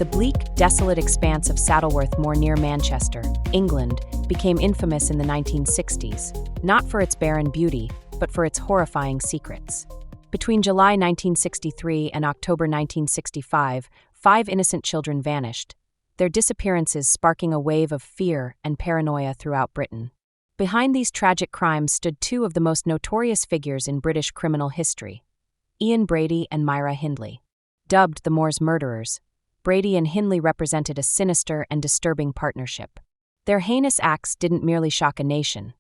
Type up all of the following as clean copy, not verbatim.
The bleak, desolate expanse of Saddleworth Moor near Manchester, England, became infamous in the 1960s, not for its barren beauty, but for its horrifying secrets. Between July 1963 and October 1965, 5 innocent children vanished, their disappearances sparking a wave of fear and paranoia throughout Britain. Behind these tragic crimes stood 2 of the most notorious figures in British criminal history, Brady and Myra Hindley. Dubbed the Moor's murderers, Brady and Hindley represented a sinister and disturbing partnership. Their heinous acts didn't merely shock a nation.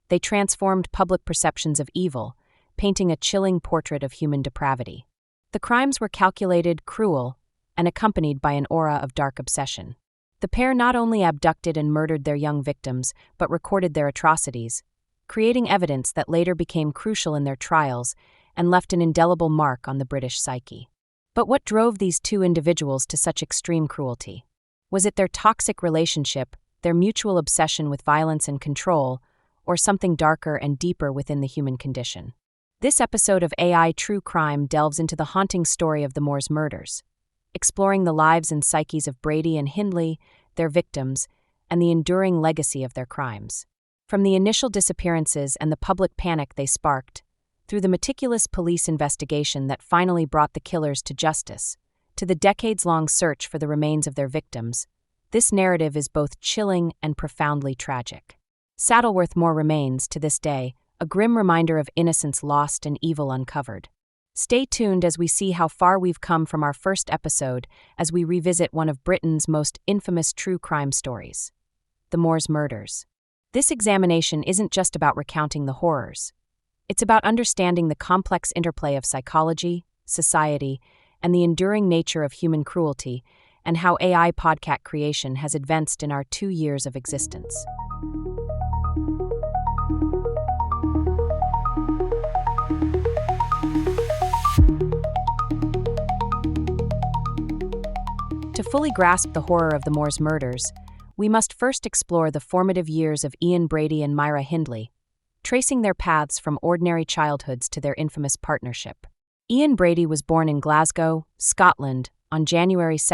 They transformed public perceptions of evil, painting a chilling portrait of human depravity. The crimes were calculated, cruel, and accompanied by an aura of dark obsession. The pair not only abducted and murdered their young victims, but recorded their atrocities, creating evidence that later became crucial in their trials and left an indelible mark on the British psyche. But what drove these 2 individuals to such extreme cruelty? Was it their toxic relationship, their mutual obsession with violence and control, or something darker and deeper within the human condition? This episode of AI True Crime delves into the haunting story of the Moor's murders, exploring the lives and psyches of Brady and Hindley, their victims, and the enduring legacy of their crimes. From the initial disappearances and the public panic they sparked, through the meticulous police investigation that finally brought the killers to justice, to the decades-long search for the remains of their victims, this narrative is both chilling and profoundly tragic. Saddleworth Moor remains, to this day, a grim reminder of innocence lost and evil uncovered. Stay tuned as we see how far we've come from our first episode as we revisit one of Britain's most infamous true crime stories, the Moor's murders. This examination isn't just about recounting the horrors. It's about understanding the complex interplay of psychology, society, and the enduring nature of human cruelty, and how AI podcast creation has advanced in our 2 years of existence. To fully grasp the horror of the Moor's murders, we must first explore the formative years of Brady and Myra Hindley, tracing their paths from ordinary childhoods to their infamous partnership. Brady was born in Glasgow, Scotland, on January 2,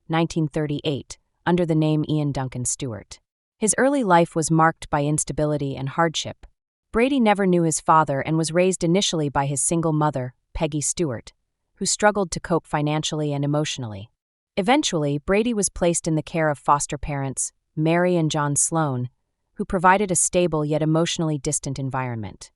1938, under the name Ian Duncan Stewart. His early life was marked by instability and hardship. Brady never knew his father and was raised initially by his single mother, Peggy Stewart, who struggled to cope financially and emotionally. Eventually, Brady was placed in the care of foster parents, Mary and John Sloan, who provided a stable yet emotionally distant environment.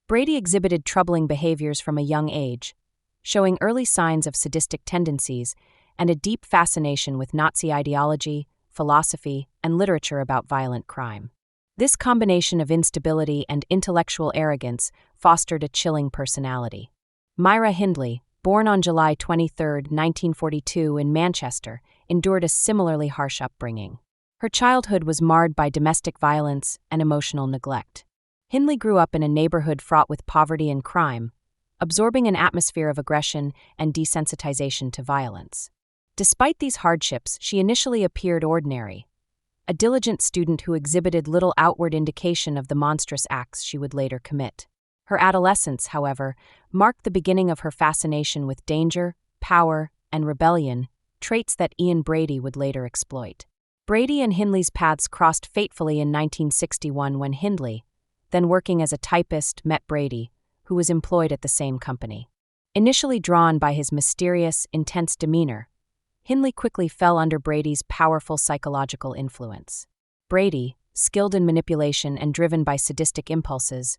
Brady exhibited troubling behaviors from a young age, showing early signs of sadistic tendencies and a deep fascination with Nazi ideology, philosophy, and literature about violent crime. This combination of instability and intellectual arrogance fostered a chilling personality. Myra Hindley, born on July 23, 1942 in Manchester, endured a similarly harsh upbringing. Her childhood was marred by domestic violence and emotional neglect. Hindley grew up in a neighborhood fraught with poverty and crime, absorbing an atmosphere of aggression and desensitization to violence. Despite these hardships, she initially appeared ordinary, a diligent student who exhibited little outward indication of the monstrous acts she would later commit. Her adolescence, however, marked the beginning of her fascination with danger, power, and rebellion, traits that Brady would later exploit. Brady and Hindley's paths crossed fatefully in 1961 when Hindley, then working as a typist, met Brady, who was employed at the same company. Initially drawn by his mysterious, intense demeanor, Hindley quickly fell under Brady's powerful psychological influence. Brady, skilled in manipulation and driven by sadistic impulses,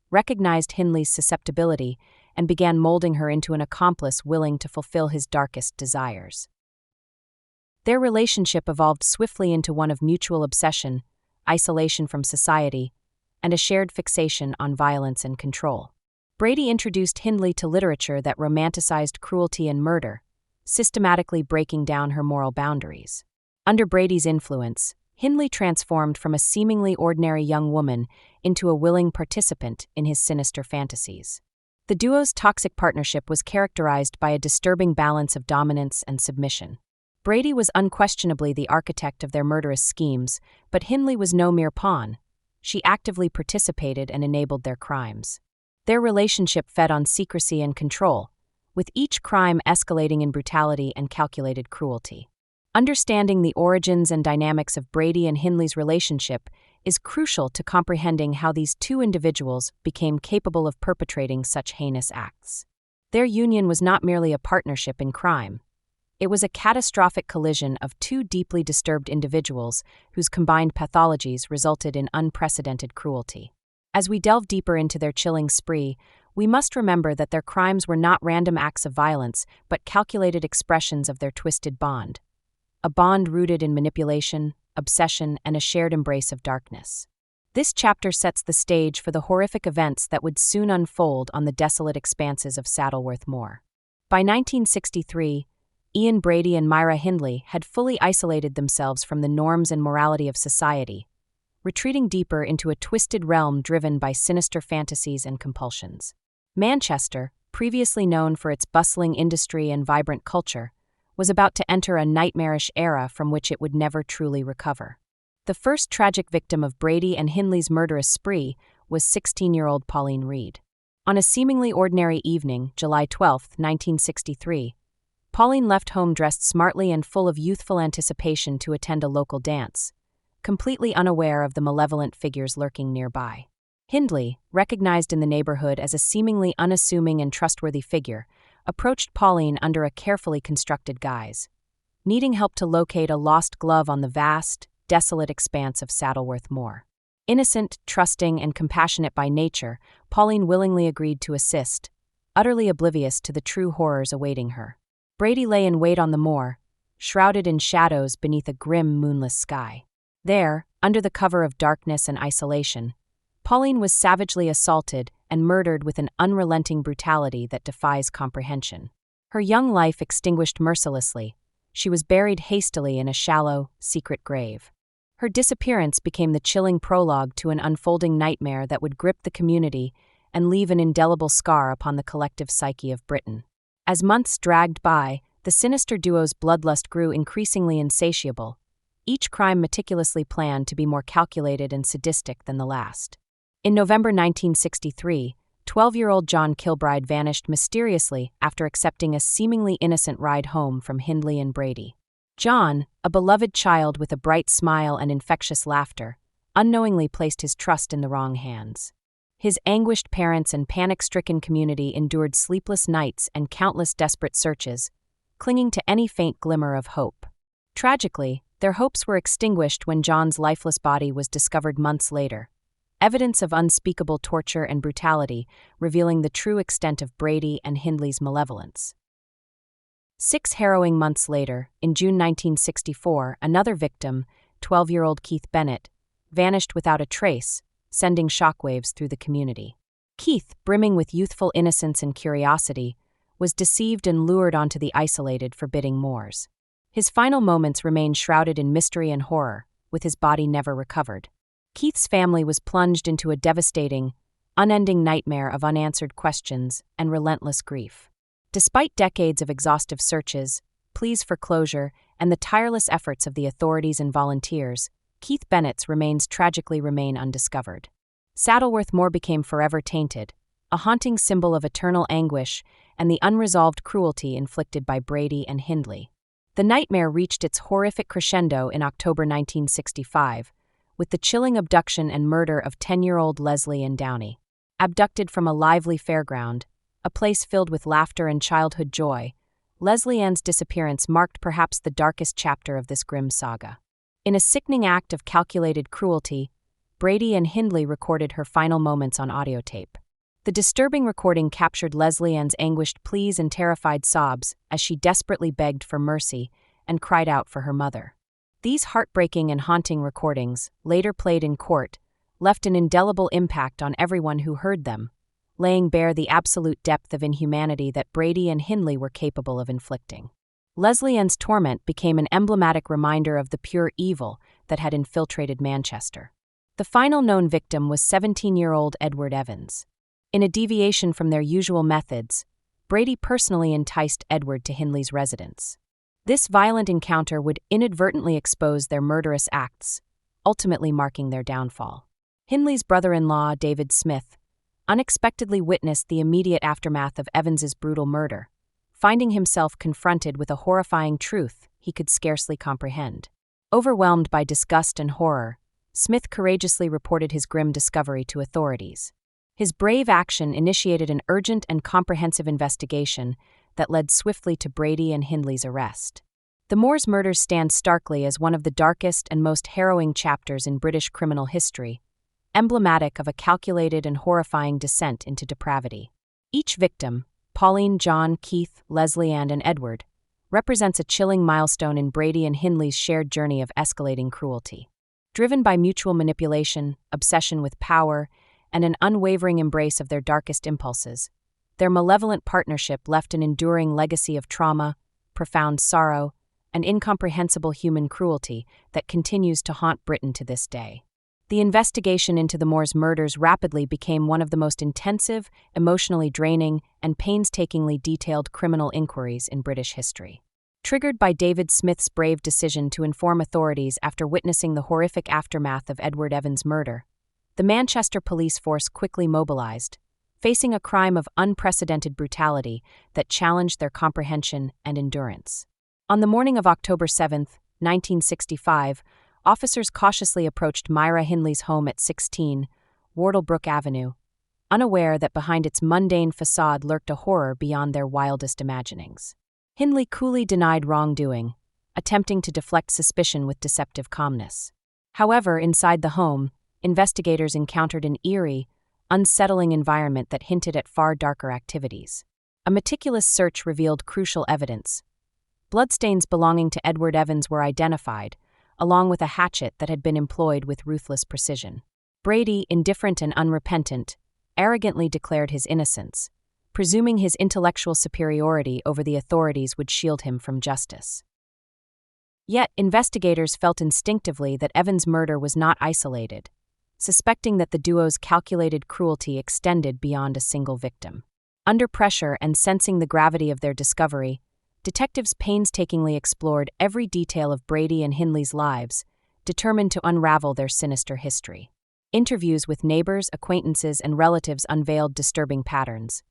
recognized Hindley's susceptibility and began molding her into an accomplice willing to fulfill his darkest desires. Their relationship evolved swiftly into one of mutual obsession, isolation from society, and a shared fixation on violence and control. Brady introduced Hindley to literature that romanticized cruelty and murder, systematically breaking down her moral boundaries. Under Brady's influence, Hindley transformed from a seemingly ordinary young woman into a willing participant in his sinister fantasies. The duo's toxic partnership was characterized by a disturbing balance of dominance and submission. Brady was unquestionably the architect of their murderous schemes, but Hindley was no mere pawn. She actively participated and enabled their crimes. Their relationship fed on secrecy and control, with each crime escalating in brutality and calculated cruelty. Understanding the origins and dynamics of Brady and Hindley's relationship is crucial to comprehending how these two individuals became capable of perpetrating such heinous acts. Their union was not merely a partnership in crime. It was a catastrophic collision of two deeply disturbed individuals whose combined pathologies resulted in unprecedented cruelty. As we delve deeper into their chilling spree, we must remember that their crimes were not random acts of violence, but calculated expressions of their twisted bond. A bond rooted in manipulation, obsession, and a shared embrace of darkness. This chapter sets the stage for the horrific events that would soon unfold on the desolate expanses of Saddleworth Moor. By 1963, Ian Brady and Myra Hindley had fully isolated themselves from the norms and morality of society, retreating deeper into a twisted realm driven by sinister fantasies and compulsions. Manchester, previously known for its bustling industry and vibrant culture, was about to enter a nightmarish era from which it would never truly recover. The first tragic victim of Brady and Hindley's murderous spree was 16-year-old Pauline Reed. On a seemingly ordinary evening, July 12, 1963, Pauline left home dressed smartly and full of youthful anticipation to attend a local dance, completely unaware of the malevolent figures lurking nearby. Hindley, recognized in the neighborhood as a seemingly unassuming and trustworthy figure, approached Pauline under a carefully constructed guise. Needing help to locate a lost glove on the vast, desolate expanse of Saddleworth Moor. Innocent, trusting, and compassionate by nature, Pauline willingly agreed to assist, utterly oblivious to the true horrors awaiting her. Brady lay in wait on the moor, shrouded in shadows beneath a grim, moonless sky. There, under the cover of darkness and isolation, Pauline was savagely assaulted and murdered with an unrelenting brutality that defies comprehension. Her young life extinguished mercilessly, she was buried hastily in a shallow, secret grave. Her disappearance became the chilling prologue to an unfolding nightmare that would grip the community and leave an indelible scar upon the collective psyche of Britain. As months dragged by, the sinister duo's bloodlust grew increasingly insatiable, each crime meticulously planned to be more calculated and sadistic than the last. In November 1963, 12-year-old John Kilbride vanished mysteriously after accepting a seemingly innocent ride home from Hindley and Brady. John, a beloved child with a bright smile and infectious laughter, unknowingly placed his trust in the wrong hands. His anguished parents and panic-stricken community endured sleepless nights and countless desperate searches, clinging to any faint glimmer of hope. Tragically, their hopes were extinguished when John's lifeless body was discovered months later, evidence of unspeakable torture and brutality revealing the true extent of Brady and Hindley's malevolence. 6 harrowing months later, in June 1964, another victim, 12-year-old Keith Bennett, vanished without a trace, sending shockwaves through the community. Keith, brimming with youthful innocence and curiosity, was deceived and lured onto the isolated, forbidding moors. His final moments remained shrouded in mystery and horror, with his body never recovered. Keith's family was plunged into a devastating, unending nightmare of unanswered questions and relentless grief. Despite decades of exhaustive searches, pleas for closure, and the tireless efforts of the authorities and volunteers, Keith Bennett's remains tragically remain undiscovered. Saddleworth Moor became forever tainted, a haunting symbol of eternal anguish and the unresolved cruelty inflicted by Brady and Hindley. The nightmare reached its horrific crescendo in October 1965, with the chilling abduction and murder of 10-year-old Leslie Ann Downey. Abducted from a lively fairground, a place filled with laughter and childhood joy, Leslie Ann's disappearance marked perhaps the darkest chapter of this grim saga. In a sickening act of calculated cruelty, Brady and Hindley recorded her final moments on audio tape. The disturbing recording captured Leslie Ann's anguished pleas and terrified sobs as she desperately begged for mercy and cried out for her mother. These heartbreaking and haunting recordings, later played in court, left an indelible impact on everyone who heard them, laying bare the absolute depth of inhumanity that Brady and Hindley were capable of inflicting. Leslie Ann's torment became an emblematic reminder of the pure evil that had infiltrated Manchester. The final known victim was 17-year-old Edward Evans. In a deviation from their usual methods, Brady personally enticed Edward to Hindley's residence. This violent encounter would inadvertently expose their murderous acts, ultimately marking their downfall. Hindley's brother-in-law, David Smith, unexpectedly witnessed the immediate aftermath of Evans's brutal murder. Finding himself confronted with a horrifying truth, he could scarcely comprehend. Overwhelmed by disgust and horror, Smith courageously reported his grim discovery to authorities. His brave action initiated an urgent and comprehensive investigation that led swiftly to Brady and Hindley's arrest. The Moors murders stand starkly as one of the darkest and most harrowing chapters in British criminal history, emblematic of a calculated and horrifying descent into depravity. Each victim, Pauline, John, Keith, Leslie, and Edward, represents a chilling milestone in Brady and Hindley's shared journey of escalating cruelty. Driven by mutual manipulation, obsession with power, and an unwavering embrace of their darkest impulses, their malevolent partnership left an enduring legacy of trauma, profound sorrow, and incomprehensible human cruelty that continues to haunt Britain to this day. The investigation into the Moors murders rapidly became one of the most intensive, emotionally draining, and painstakingly detailed criminal inquiries in British history. Triggered by David Smith's brave decision to inform authorities after witnessing the horrific aftermath of Edward Evans' murder, the Manchester police force quickly mobilized, facing a crime of unprecedented brutality that challenged their comprehension and endurance. On the morning of October 7, 1965, officers cautiously approached Myra Hindley's home at 16 Wardlebrook Avenue, unaware that behind its mundane facade lurked a horror beyond their wildest imaginings. Hindley coolly denied wrongdoing, attempting to deflect suspicion with deceptive calmness. However, inside the home, investigators encountered an eerie, unsettling environment that hinted at far darker activities. A meticulous search revealed crucial evidence. Bloodstains belonging to Edward Evans were identified, along with a hatchet that had been employed with ruthless precision. Brady, indifferent and unrepentant, arrogantly declared his innocence, presuming his intellectual superiority over the authorities would shield him from justice. Yet, investigators felt instinctively that Evans' murder was not isolated, suspecting that the duo's calculated cruelty extended beyond a single victim. Under pressure and sensing the gravity of their discovery, detectives painstakingly explored every detail of Brady and Hindley's lives, determined to unravel their sinister history. Interviews with neighbors, acquaintances, and relatives unveiled disturbing patterns.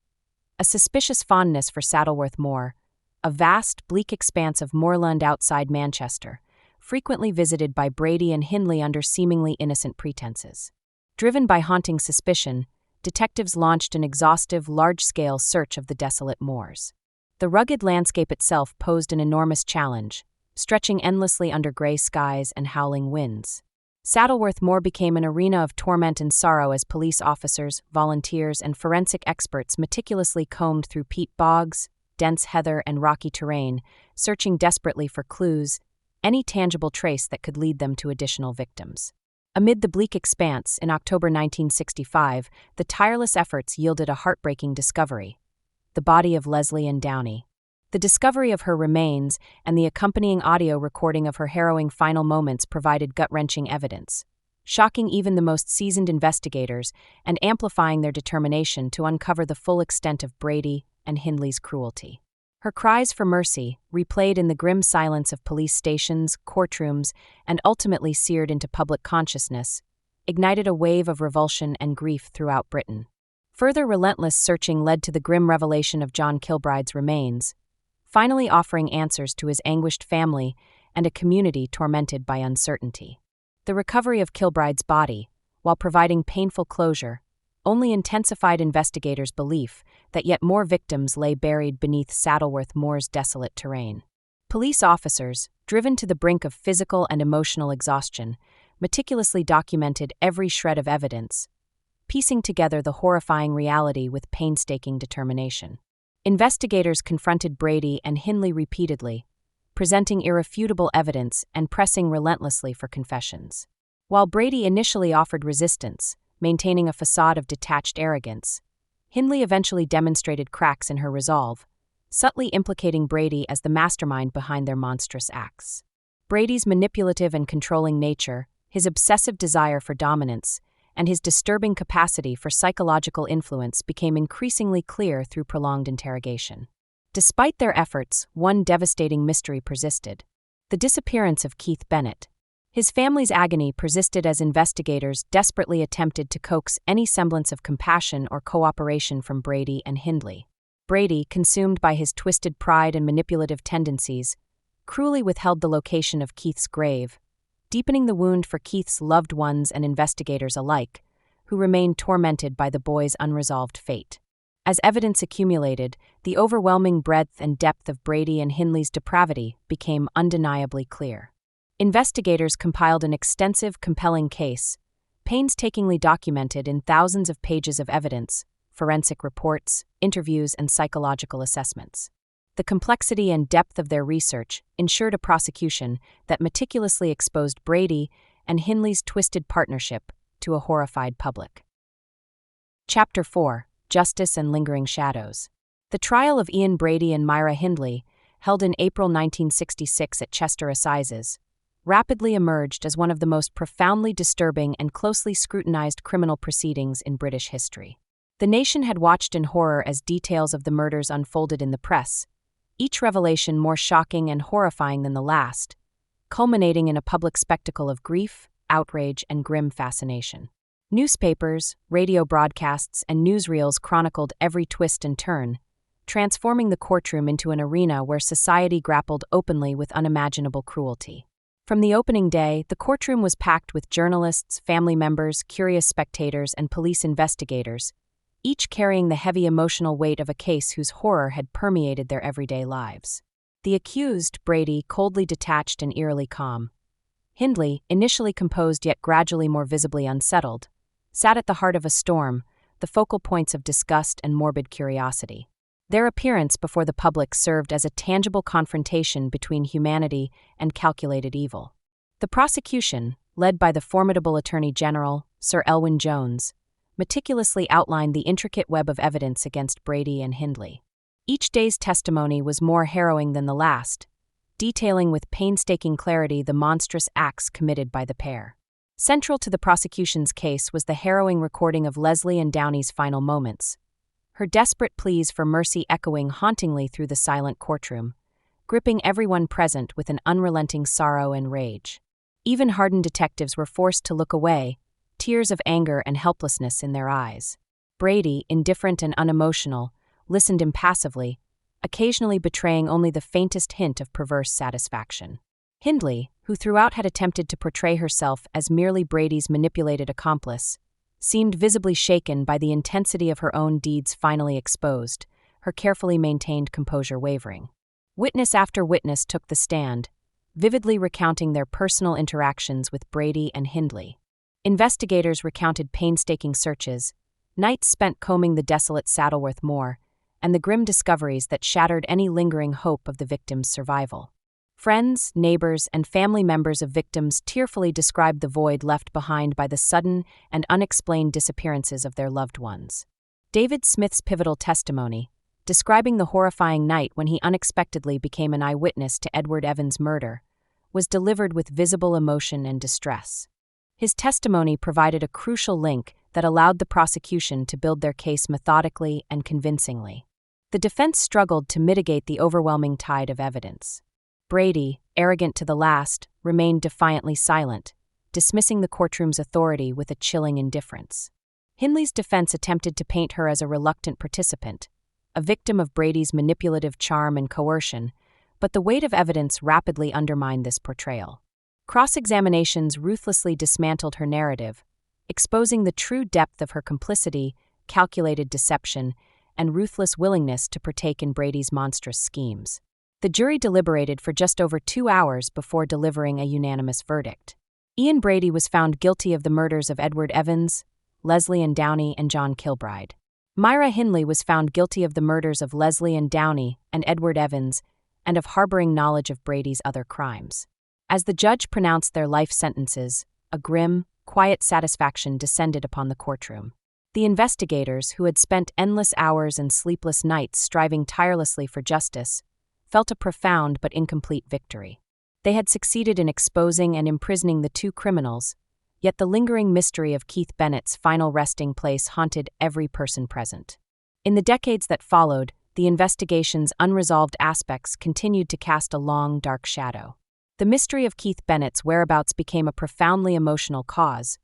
A suspicious fondness for Saddleworth Moor, a vast, bleak expanse of moorland outside Manchester, frequently visited by Brady and Hindley under seemingly innocent pretenses. Driven by haunting suspicion, detectives launched an exhaustive, large-scale search of the desolate moors. The rugged landscape itself posed an enormous challenge, stretching endlessly under gray skies and howling winds. Saddleworth Moor became an arena of torment and sorrow as police officers, volunteers, and forensic experts meticulously combed through peat bogs, dense heather, and rocky terrain, searching desperately for clues, any tangible trace that could lead them to additional victims. Amid the bleak expanse, in October 1965, the tireless efforts yielded a heartbreaking discovery: the body of Leslie Ann Downey. The discovery of her remains and the accompanying audio recording of her harrowing final moments provided gut-wrenching evidence, shocking even the most seasoned investigators and amplifying their determination to uncover the full extent of Brady and Hindley's cruelty. Her cries for mercy, replayed in the grim silence of police stations, courtrooms, and ultimately seared into public consciousness, ignited a wave of revulsion and grief throughout Britain. Further relentless searching led to the grim revelation of John Kilbride's remains, finally offering answers to his anguished family and a community tormented by uncertainty. The recovery of Kilbride's body, while providing painful closure, only intensified investigators' belief that yet more victims lay buried beneath Saddleworth Moor's desolate terrain. Police officers, driven to the brink of physical and emotional exhaustion, meticulously documented every shred of evidence, piecing together the horrifying reality with painstaking determination. Investigators confronted Brady and Hindley repeatedly, presenting irrefutable evidence and pressing relentlessly for confessions. While Brady initially offered resistance, maintaining a facade of detached arrogance, Hindley eventually demonstrated cracks in her resolve, subtly implicating Brady as the mastermind behind their monstrous acts. Brady's manipulative and controlling nature, his obsessive desire for dominance, and his disturbing capacity for psychological influence became increasingly clear through prolonged interrogation. Despite their efforts, one devastating mystery persisted: the disappearance of Keith Bennett. His family's agony persisted as investigators desperately attempted to coax any semblance of compassion or cooperation from Brady and Hindley. Brady, consumed by his twisted pride and manipulative tendencies, cruelly withheld the location of Keith's grave, deepening the wound for Keith's loved ones and investigators alike, who remained tormented by the boy's unresolved fate. As evidence accumulated, the overwhelming breadth and depth of Brady and Hindley's depravity became undeniably clear. Investigators compiled an extensive, compelling case, painstakingly documented in thousands of pages of evidence, forensic reports, interviews, and psychological assessments. The complexity and depth of their research ensured a prosecution that meticulously exposed Brady and Hindley's twisted partnership to a horrified public. Chapter 4: Justice and Lingering Shadows. The trial of Ian Brady and Myra Hindley, held in April 1966 at Chester Assizes, rapidly emerged as one of the most profoundly disturbing and closely scrutinized criminal proceedings in British history. The nation had watched in horror as details of the murders unfolded in the press, each revelation more shocking and horrifying than the last, culminating in a public spectacle of grief, outrage, and grim fascination. Newspapers, radio broadcasts, and newsreels chronicled every twist and turn, transforming the courtroom into an arena where society grappled openly with unimaginable cruelty. From the opening day, the courtroom was packed with journalists, family members, curious spectators, and police investigators, each carrying the heavy emotional weight of a case whose horror had permeated their everyday lives. The accused, Brady, coldly detached and eerily calm. Hindley, initially composed yet gradually more visibly unsettled, sat at the heart of a storm, the focal points of disgust and morbid curiosity. Their appearance before the public served as a tangible confrontation between humanity and calculated evil. The prosecution, led by the formidable Attorney General, Sir Elwyn Jones, meticulously outlined the intricate web of evidence against Brady and Hindley. Each day's testimony was more harrowing than the last, detailing with painstaking clarity the monstrous acts committed by the pair. Central to the prosecution's case was the harrowing recording of Leslie and Downey's final moments, her desperate pleas for mercy echoing hauntingly through the silent courtroom, gripping everyone present with an unrelenting sorrow and rage. Even hardened detectives were forced to look away, tears of anger and helplessness in their eyes. Brady, indifferent and unemotional, listened impassively, occasionally betraying only the faintest hint of perverse satisfaction. Hindley, who throughout had attempted to portray herself as merely Brady's manipulated accomplice, seemed visibly shaken by the intensity of her own deeds finally exposed, her carefully maintained composure wavering. Witness after witness took the stand, vividly recounting their personal interactions with Brady and Hindley. Investigators recounted painstaking searches, nights spent combing the desolate Saddleworth Moor, and the grim discoveries that shattered any lingering hope of the victims' survival. Friends, neighbors, and family members of victims tearfully described the void left behind by the sudden and unexplained disappearances of their loved ones. David Smith's pivotal testimony, describing the horrifying night when he unexpectedly became an eyewitness to Edward Evans' murder, was delivered with visible emotion and distress. His testimony provided a crucial link that allowed the prosecution to build their case methodically and convincingly. The defense struggled to mitigate the overwhelming tide of evidence. Brady, arrogant to the last, remained defiantly silent, dismissing the courtroom's authority with a chilling indifference. Hindley's defense attempted to paint her as a reluctant participant, a victim of Brady's manipulative charm and coercion, but the weight of evidence rapidly undermined this portrayal. Cross-examinations ruthlessly dismantled her narrative, exposing the true depth of her complicity, calculated deception, and ruthless willingness to partake in Brady's monstrous schemes. The jury deliberated for just over 2 hours before delivering a unanimous verdict. Ian Brady was found guilty of the murders of Edward Evans, Leslie and Downey, and John Kilbride. Myra Hindley was found guilty of the murders of Leslie and Downey and Edward Evans, and of harboring knowledge of Brady's other crimes. As the judge pronounced their life sentences, a grim, quiet satisfaction descended upon the courtroom. The investigators, who had spent endless hours and sleepless nights striving tirelessly for justice, felt a profound but incomplete victory. They had succeeded in exposing and imprisoning the two criminals, yet the lingering mystery of Keith Bennett's final resting place haunted every person present. In the decades that followed, the investigation's unresolved aspects continued to cast a long, dark shadow. The mystery of Keith Bennett's whereabouts became a profoundly emotional cause,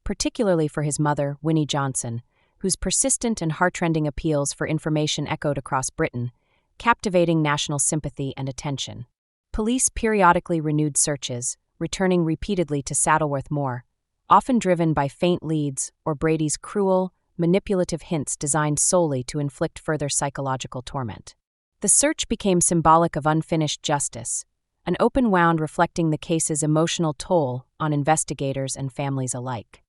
particularly for his mother, Winnie Johnson, whose persistent and heartrending appeals for information echoed across Britain, captivating national sympathy and attention. Police periodically renewed searches, returning repeatedly to Saddleworth Moor, often driven by faint leads or Brady's cruel, manipulative hints designed solely to inflict further psychological torment. The search became symbolic of unfinished justice, an open wound reflecting the case's emotional toll on investigators and families alike.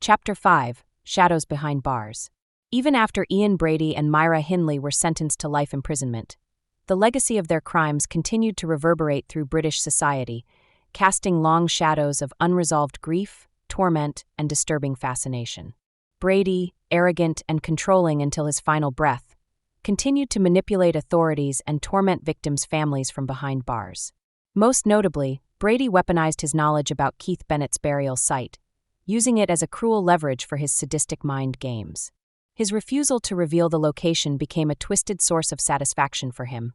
Chapter 5: Shadows Behind Bars. Even after Ian Brady and Myra Hindley were sentenced to life imprisonment, the legacy of their crimes continued to reverberate through British society, casting long shadows of unresolved grief, torment, and disturbing fascination. Brady, arrogant and controlling until his final breath, continued to manipulate authorities and torment victims' families from behind bars. Most notably, Brady weaponized his knowledge about Keith Bennett's burial site, using it as a cruel leverage for his sadistic mind games. His refusal to reveal the location became a twisted source of satisfaction for him,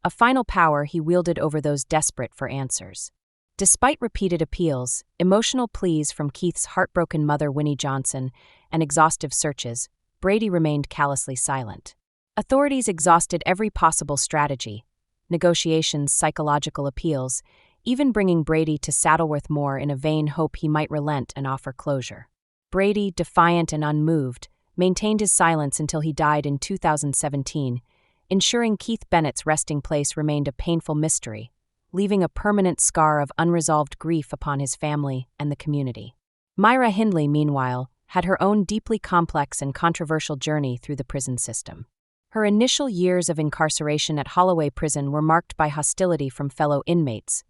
a final power he wielded over those desperate for answers. Despite repeated appeals, emotional pleas from Keith's heartbroken mother Winnie Johnson, and exhaustive searches, Brady remained callously silent. Authorities exhausted every possible strategy: negotiations, psychological appeals, even bringing Brady to Saddleworth Moor in a vain hope he might relent and offer closure. Brady, defiant and unmoved, maintained his silence until he died in 2017, ensuring Keith Bennett's resting place remained a painful mystery, leaving a permanent scar of unresolved grief upon his family and the community. Myra Hindley, meanwhile, had her own deeply complex and controversial journey through the prison system. Her initial years of incarceration at Holloway Prison were marked by hostility from fellow inmates,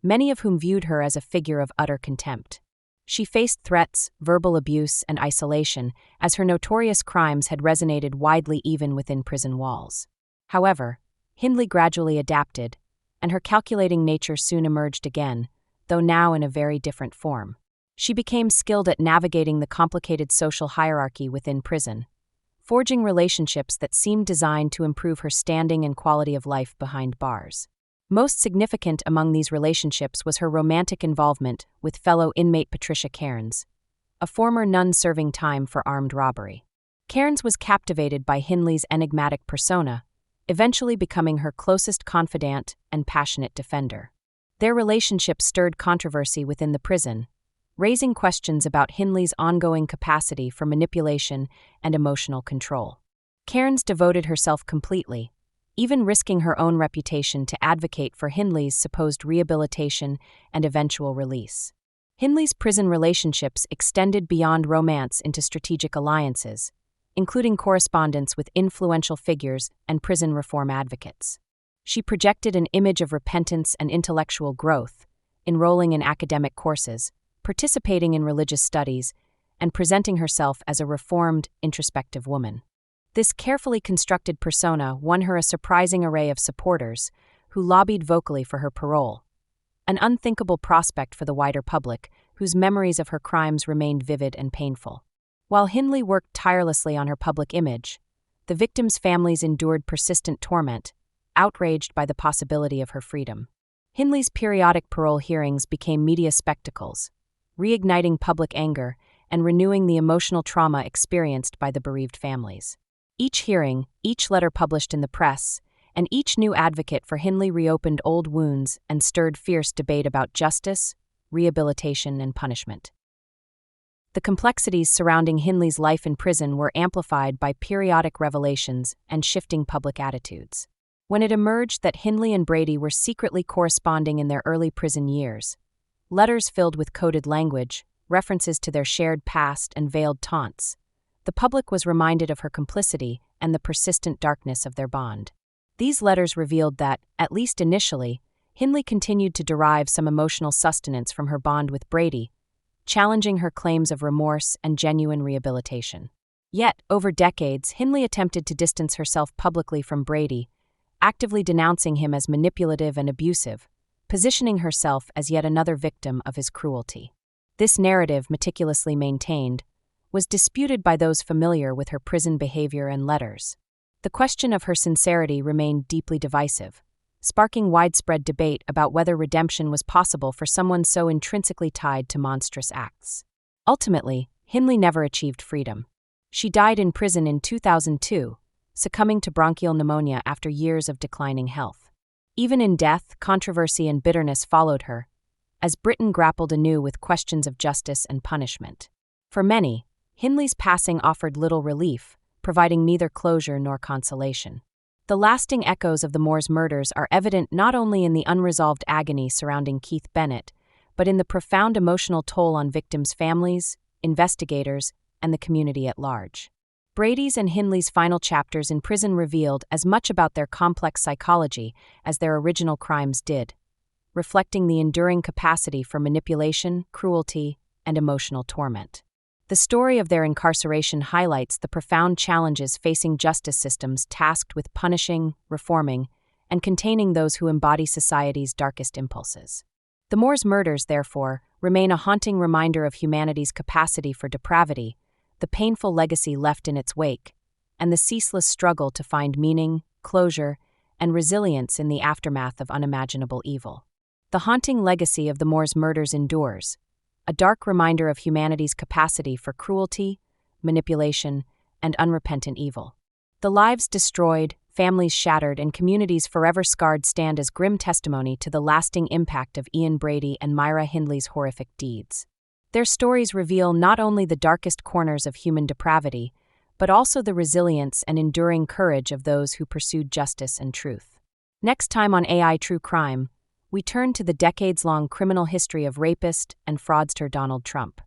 many of whom viewed her as a figure of utter contempt. She faced threats, verbal abuse, and isolation, as her notorious crimes had resonated widely even within prison walls. However, Hindley gradually adapted, and her calculating nature soon emerged again, though now in a very different form. She became skilled at navigating the complicated social hierarchy within prison, forging relationships that seemed designed to improve her standing and quality of life behind bars. Most significant among these relationships was her romantic involvement with fellow inmate Patricia Cairns, a former nun serving time for armed robbery. Cairns was captivated by Hindley's enigmatic persona, eventually becoming her closest confidant and passionate defender. Their relationship stirred controversy within the prison, raising questions about Hindley's ongoing capacity for manipulation and emotional control. Cairns devoted herself completely, even risking her own reputation to advocate for Hindley's supposed rehabilitation and eventual release. Hindley's prison relationships extended beyond romance into strategic alliances, including correspondence with influential figures and prison reform advocates. She projected an image of repentance and intellectual growth, enrolling in academic courses, participating in religious studies, and presenting herself as a reformed, introspective woman. This carefully constructed persona won her a surprising array of supporters who lobbied vocally for her parole, an unthinkable prospect for the wider public, whose memories of her crimes remained vivid and painful. While Hindley worked tirelessly on her public image, the victims' families endured persistent torment, outraged by the possibility of her freedom. Hindley's periodic parole hearings became media spectacles, reigniting public anger and renewing the emotional trauma experienced by the bereaved families. Each hearing, each letter published in the press, and each new advocate for Hindley reopened old wounds and stirred fierce debate about justice, rehabilitation, and punishment. The complexities surrounding Hindley's life in prison were amplified by periodic revelations and shifting public attitudes. When it emerged that Hindley and Brady were secretly corresponding in their early prison years, letters filled with coded language, references to their shared past, and veiled taunts, the public was reminded of her complicity and the persistent darkness of their bond. These letters revealed that, at least initially, Hindley continued to derive some emotional sustenance from her bond with Brady, challenging her claims of remorse and genuine rehabilitation. Yet, over decades, Hindley attempted to distance herself publicly from Brady, actively denouncing him as manipulative and abusive, positioning herself as yet another victim of his cruelty. This narrative, meticulously maintained, was disputed by those familiar with her prison behavior and letters. The question of her sincerity remained deeply divisive, sparking widespread debate about whether redemption was possible for someone so intrinsically tied to monstrous acts. Ultimately, Hindley never achieved freedom. She died in prison in 2002, succumbing to bronchial pneumonia after years of declining health. Even in death, controversy and bitterness followed her, as Britain grappled anew with questions of justice and punishment. For many, Hindley's passing offered little relief, providing neither closure nor consolation. The lasting echoes of the Moors murders are evident not only in the unresolved agony surrounding Keith Bennett, but in the profound emotional toll on victims' families, investigators, and the community at large. Brady's and Hindley's final chapters in prison revealed as much about their complex psychology as their original crimes did, reflecting the enduring capacity for manipulation, cruelty, and emotional torment. The story of their incarceration highlights the profound challenges facing justice systems tasked with punishing, reforming, and containing those who embody society's darkest impulses. The Moors murders, therefore, remain a haunting reminder of humanity's capacity for depravity, the painful legacy left in its wake, and the ceaseless struggle to find meaning, closure, and resilience in the aftermath of unimaginable evil. The haunting legacy of the Moors murders endures, a dark reminder of humanity's capacity for cruelty, manipulation, and unrepentant evil. The lives destroyed, families shattered, and communities forever scarred stand as grim testimony to the lasting impact of Ian Brady and Myra Hindley's horrific deeds. Their stories reveal not only the darkest corners of human depravity, but also the resilience and enduring courage of those who pursued justice and truth. Next time on AI True Crime, we turn to the decades-long criminal history of rapist and fraudster Donald Trump.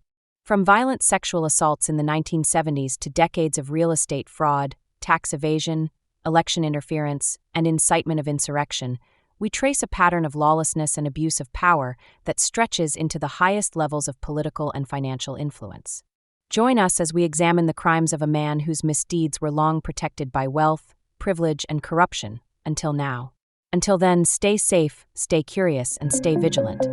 From violent sexual assaults in the 1970s to decades of real estate fraud, tax evasion, election interference, and incitement of insurrection, we trace a pattern of lawlessness and abuse of power that stretches into the highest levels of political and financial influence. Join us as we examine the crimes of a man whose misdeeds were long protected by wealth, privilege, and corruption, until now. Until then, stay safe, stay curious, and stay vigilant.